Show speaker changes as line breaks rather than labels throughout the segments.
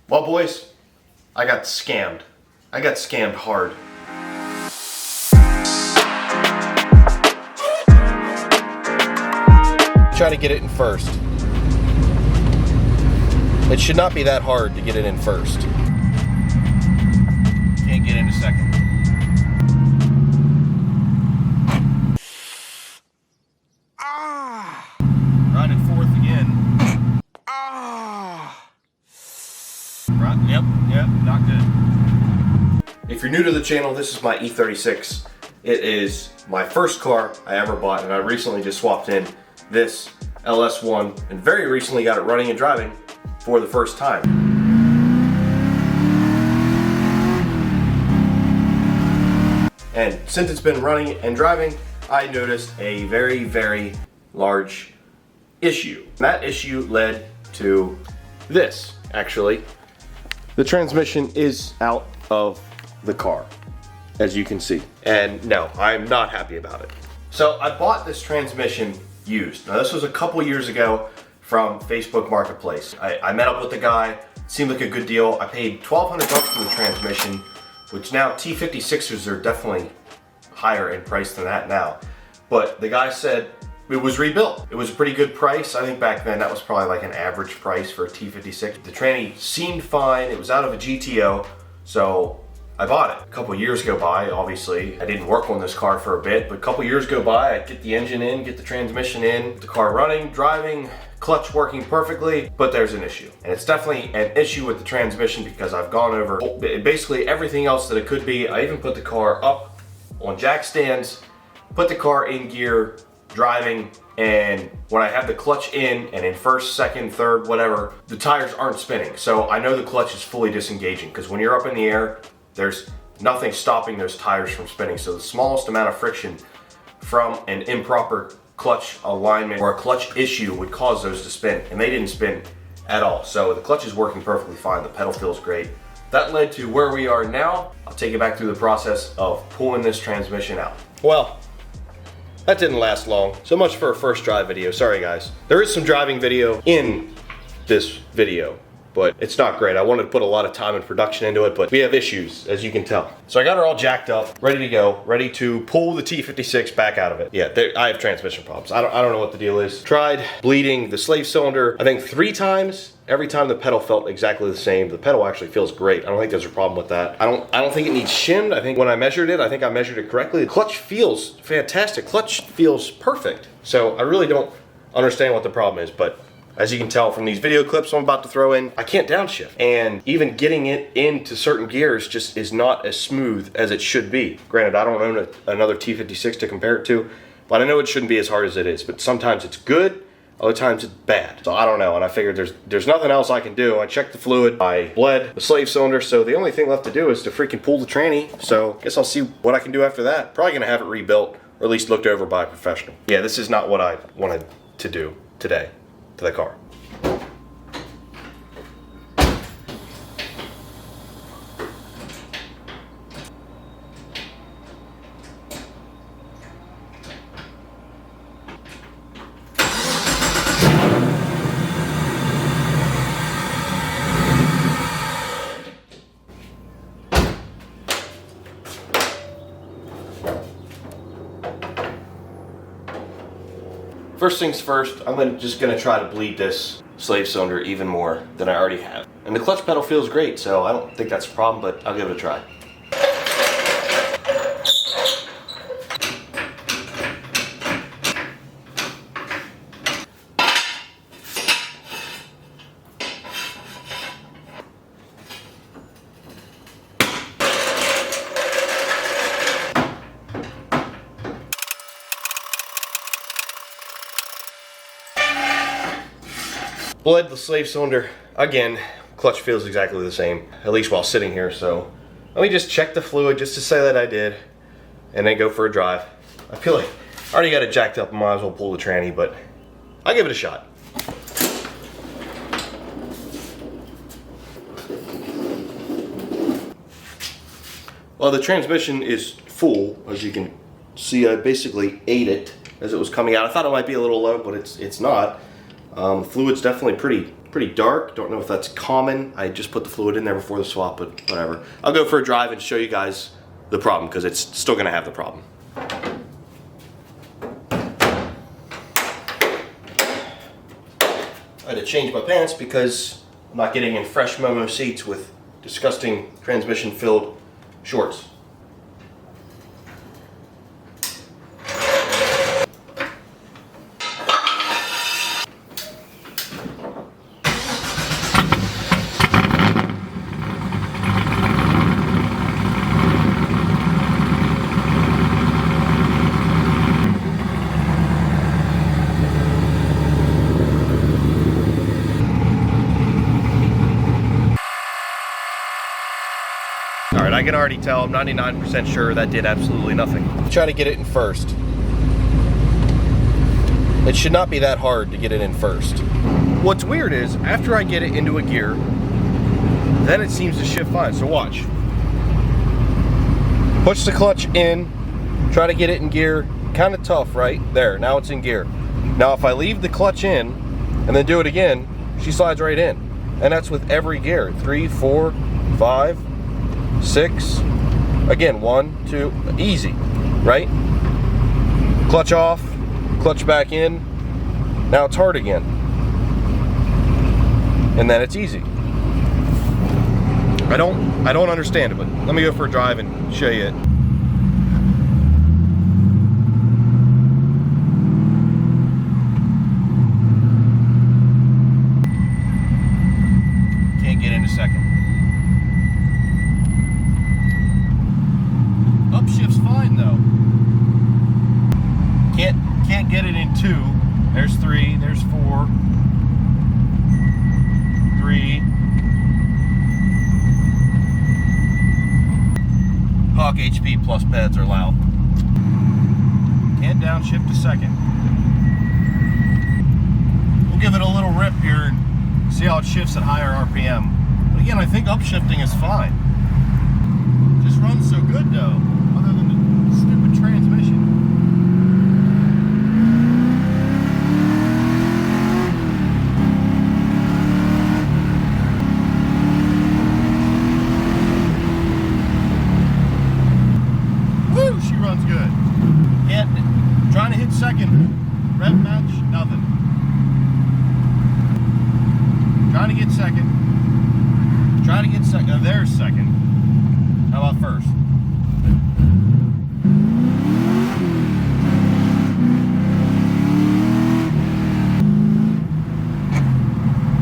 Well, boys, I got scammed. I got scammed hard. Try to get it in first. It should not be that hard to get it in first. Can't get in a second. Right in fourth again. Right, yep, not good. If you're new to the channel, this is my E36. It is my first car I ever bought, and I recently just swapped in this LS1 and very recently got it running and driving for the first time. And since it's been running and driving, I noticed a very, very large issue. That issue led to this, actually. The transmission is out of the car, as you can see. And no, I'm not happy about it. So I bought this transmission used. Now this was a couple years ago from Facebook Marketplace. I met up with the guy, it seemed like a good deal. I paid $1,200 for the transmission, which now T56s are definitely higher in price than that now. But the guy said it was rebuilt. It was a pretty good price. I think back then that was probably like an average price for a T56. The tranny seemed fine. It was out of a GTO, so I bought it. A couple years go by, obviously. I didn't work on this car for a bit, but a couple years go by, I'd get the engine in, get the transmission in, get the car running, driving, clutch working perfectly, but there's an issue. And it's definitely an issue with the transmission because I've gone over basically everything else that it could be. I even put the car up on jack stands, put the car in gear, driving, and when I have the clutch in and in first, second, third, whatever, the tires aren't spinning. So I know the clutch is fully disengaging because when you're up in the air, there's nothing stopping those tires from spinning. So the smallest amount of friction from an improper clutch alignment or a clutch issue would cause those to spin, and they didn't spin at all. So the clutch is working perfectly fine. The pedal feels great. That led to where we are now. I'll take you back through the process of pulling this transmission out. Well, that didn't last long. So much for a first drive video. Sorry guys. There is some driving video in this video, but it's not great. I wanted to put a lot of time and production into it, but we have issues, as you can tell. So I got her all jacked up, ready to go, ready to pull the T56 back out of it. Yeah, I have transmission problems. I don't know what the deal is. Tried bleeding the slave cylinder, I think 3 times. Every time the pedal felt exactly the same. The pedal actually feels great. I don't think there's a problem with that. I don't think it needs shimmed. I think when I measured it, I measured it correctly. The clutch feels fantastic. Clutch feels perfect. So I really don't understand what the problem is, but as you can tell from these video clips I'm about to throw in, I can't downshift. And even getting it into certain gears just is not as smooth as it should be. Granted, I don't own another T56 to compare it to, but I know it shouldn't be as hard as it is. But sometimes it's good, other times it's bad. So I don't know, and I figured there's nothing else I can do. I checked the fluid, I bled the slave cylinder, so the only thing left to do is to freaking pull the tranny. So I guess I'll see what I can do after that. Probably gonna have it rebuilt, or at least looked over by a professional. Yeah, this is not what I wanted to do today to the car. First things first, I'm just gonna try to bleed this slave cylinder even more than I already have. And the clutch pedal feels great, so I don't think that's a problem, but I'll give it a try. Bled the slave cylinder again. Clutch feels exactly the same, at least while sitting here. So let me just check the fluid just to say that I did, and then go for a drive. I feel like I already got it jacked up, I might as well pull the tranny, but I'll give it a shot. Well, the transmission is full, as you can see. I basically ate it as it was coming out. I thought it might be a little low, but it's not. Fluid's definitely pretty pretty dark. Don't know if that's common. I just put the fluid in there before the swap, but whatever. I'll go for a drive and show you guys the problem, because it's still gonna have the problem. I had to change my pants because I'm not getting in fresh Momo seats with disgusting transmission-filled shorts. Alright, I can already tell, I'm 99% sure that did absolutely nothing. Try to get it in first. It should not be that hard to get it in first. What's weird is, after I get it into a gear, then it seems to shift fine, so watch. Push the clutch in, try to get it in gear, kind of tough, right? There, now it's in gear. Now if I leave the clutch in, and then do it again, she slides right in. And that's with every gear, 3, 4, 5, 6, again, 1, 2, easy, right? Clutch off, clutch back in, now it's hard again. And then it's easy. I don't understand it, but let me go for a drive and show you it. Can't get into second. Upshift's fine though. Can't get it in 2. There's 3, there's 4. 3. Hawk HP plus pads are loud. Can't downshift to second. We'll give it a little rip here and see how it shifts at higher RPM. But again, I think upshifting is fine. Just runs so good though, other than the stupid transmission. Woo, she runs good. And trying to hit second, rev match, nothing. Trying to get second. Trying to get second. Oh, there's second. How about first?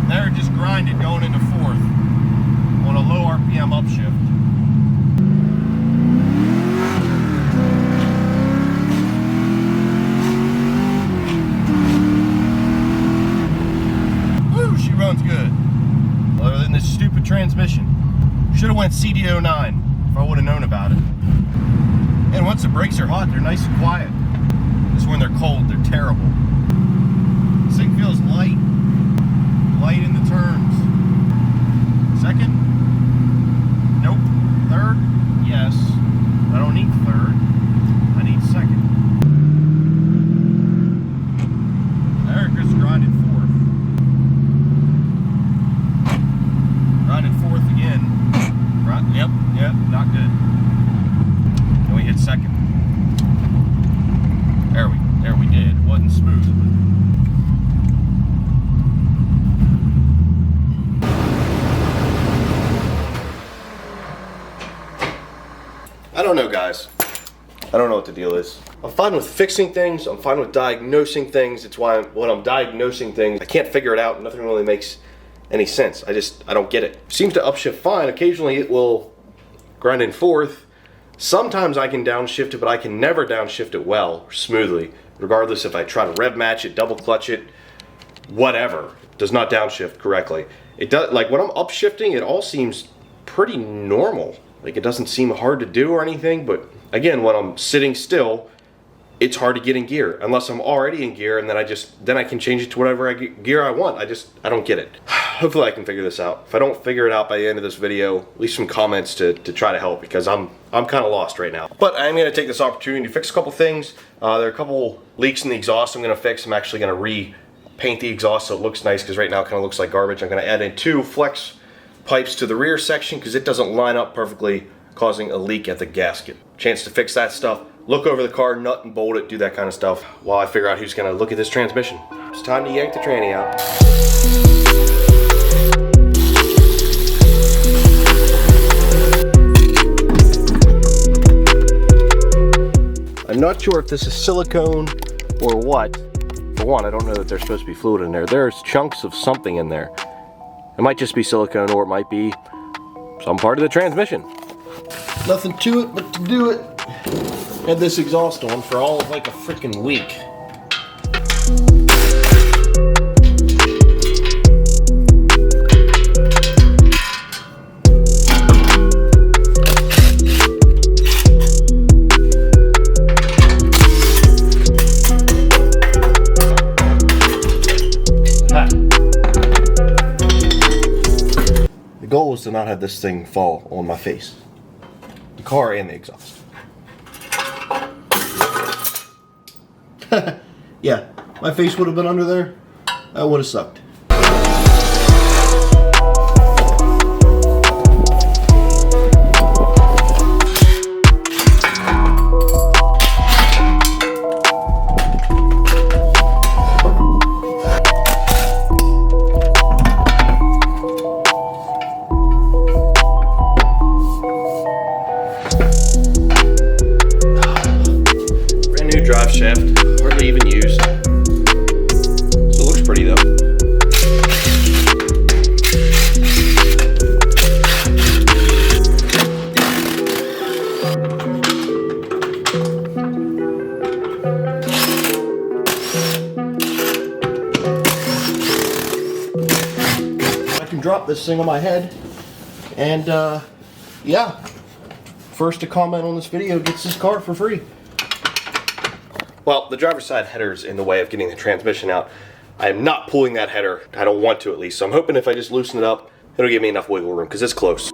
There, just grinded going into 4th on a low RPM upshift. Woo, she runs good. Other than this stupid transmission. Should have went CD09 if I would have known about it. And once the brakes are hot, they're nice and quiet. Just when they're cold, they're terrible. This thing feels light. Light in the turns. Second? Nope. Third? Yes. I don't need third. I need second. There, it just grinded 4th. Grinded 4th again. Yep, not good. Can we hit second? There we did. It wasn't smooth. I don't know, guys. I don't know what the deal is. I'm fine with fixing things. I'm fine with diagnosing things. It's why when I'm diagnosing things, I can't figure it out. Nothing really makes any sense. I don't get it. Seems to upshift fine. Occasionally it will grind in 4th. Sometimes I can downshift it, but I can never downshift it well or smoothly. Regardless if I try to rev match it, double clutch it, whatever. It does not downshift correctly. It does, like when I'm upshifting, it all seems pretty normal. Like it doesn't seem hard to do or anything, but again, when I'm sitting still, it's hard to get in gear unless I'm already in gear, and then I can change it to whatever gear I want. I don't get it. Hopefully I can figure this out. If I don't figure it out by the end of this video, leave some comments to try to help, because I'm kind of lost right now. But I'm going to take this opportunity to fix a couple things. There are a couple leaks in the exhaust I'm going to fix. I'm actually going to paint the exhaust so it looks nice, because right now it kind of looks like garbage. I'm going to add in 2 flex pipes to the rear section because it doesn't line up perfectly, causing a leak at the gasket. Chance to fix that stuff. Look over the car, nut and bolt it, do that kind of stuff while I figure out who's going to look at this transmission. It's time to yank the tranny out. I'm not sure if this is silicone or what. For one, I don't know that there's supposed to be fluid in there. There's chunks of something in there. It might just be silicone, or it might be some part of the transmission. Nothing to it but to do it. Had this exhaust on for all of like a freaking week. The goal was to not have this thing fall on my face. The car and the exhaust. Yeah, my face would have been under there. That would have sucked. Drive shaft, hardly even used. Still looks pretty though. I can drop this thing on my head, and yeah, first to comment on this video gets this car for free. Well, the driver's side header's in the way of getting the transmission out. I am not pulling that header. I don't want to, at least. So I'm hoping if I just loosen it up, it'll give me enough wiggle room, because it's close.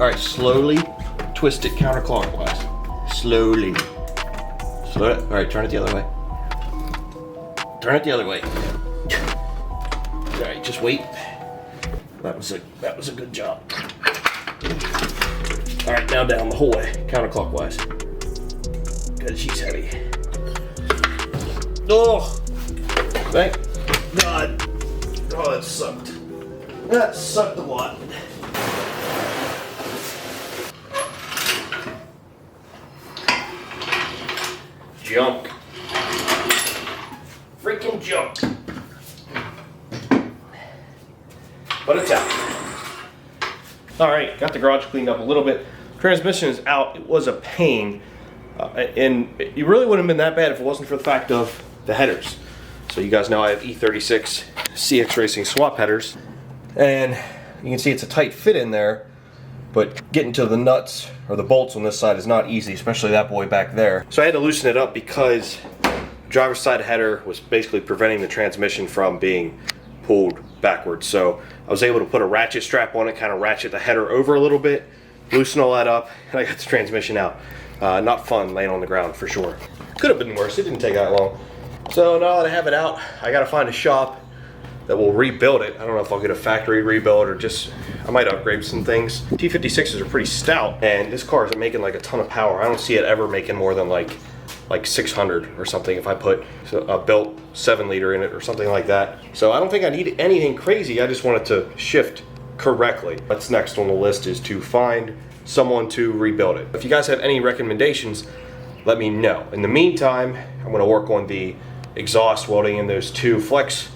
Alright, slowly twist it counterclockwise. Slowly. Slow it. Alright, turn it the other way. Turn it the other way. Alright, just wait. That was a good job. Alright, now down the whole way, counterclockwise. Because she's heavy. Oh! Thank God. Oh, that sucked. That sucked a lot. Junk. Freaking junk. But it's out. Alright, got the garage cleaned up a little bit. Transmission is out. It was a pain. And it really wouldn't have been that bad if it wasn't for the fact of the headers. So you guys know I have E36 CX Racing swap headers. And you can see it's a tight fit in there. But getting to the nuts or the bolts on this side is not easy, especially that boy back there. So I had to loosen it up because the driver's side header was basically preventing the transmission from being pulled backwards. So I was able to put a ratchet strap on it, kind of ratchet the header over a little bit, loosen all that up, and I got the transmission out. Not fun laying on the ground for sure. Could have been worse, it didn't take that long. So now that I have it out, I gotta find a shop that will rebuild it. I don't know if I'll get a factory rebuild or just, I might upgrade some things. T56s are pretty stout, and this car isn't making like a ton of power. I don't see it ever making more than like 600 or something if I put a built 7-liter in it or something like that. So I don't think I need anything crazy. I just wanted to shift correctly. What's next on the list is to find someone to rebuild it. If you guys have any recommendations, let me know. In the meantime, I'm going to work on the exhaust, welding in those 2 flex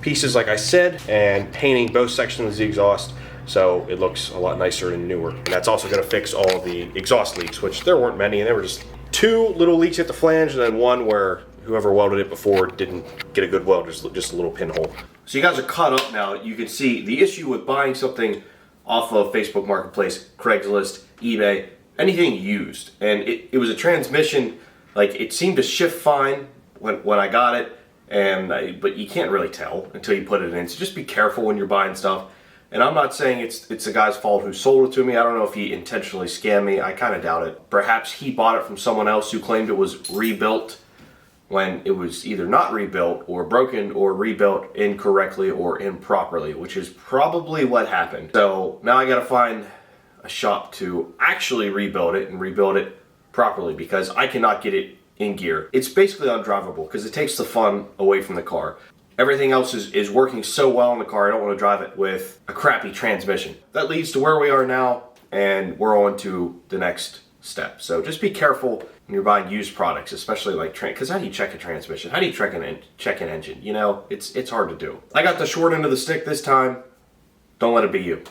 pieces like I said, and painting both sections of the exhaust so it looks a lot nicer and newer. And that's also going to fix all of the exhaust leaks, which there weren't many, and there were just 2 little leaks at the flange and then one where whoever welded it before didn't get a good weld, just a little pinhole. So you guys are caught up now. You can see the issue with buying something off of Facebook Marketplace, Craigslist, eBay, anything used. And it was a transmission, like it seemed to shift fine when I got it, but you can't really tell until you put it in. So just be careful when you're buying stuff. And I'm not saying it's the guy's fault who sold it to me. I don't know if he intentionally scammed me. I kind of doubt it. Perhaps he bought it from someone else who claimed it was rebuilt when it was either not rebuilt or broken or rebuilt incorrectly or improperly, which is probably what happened. So now I gotta find a shop to actually rebuild it and rebuild it properly, because I cannot get it in gear. It's basically undrivable because it takes the fun away from the car. Everything else is working so well in the car, I don't want to drive it with a crappy transmission. That leads to where we are now, and we're on to the next step. So just be careful when you're buying used products, especially like because how do you check a transmission? How do you check an engine? You know, it's hard to do. I got the short end of the stick this time. Don't let it be you.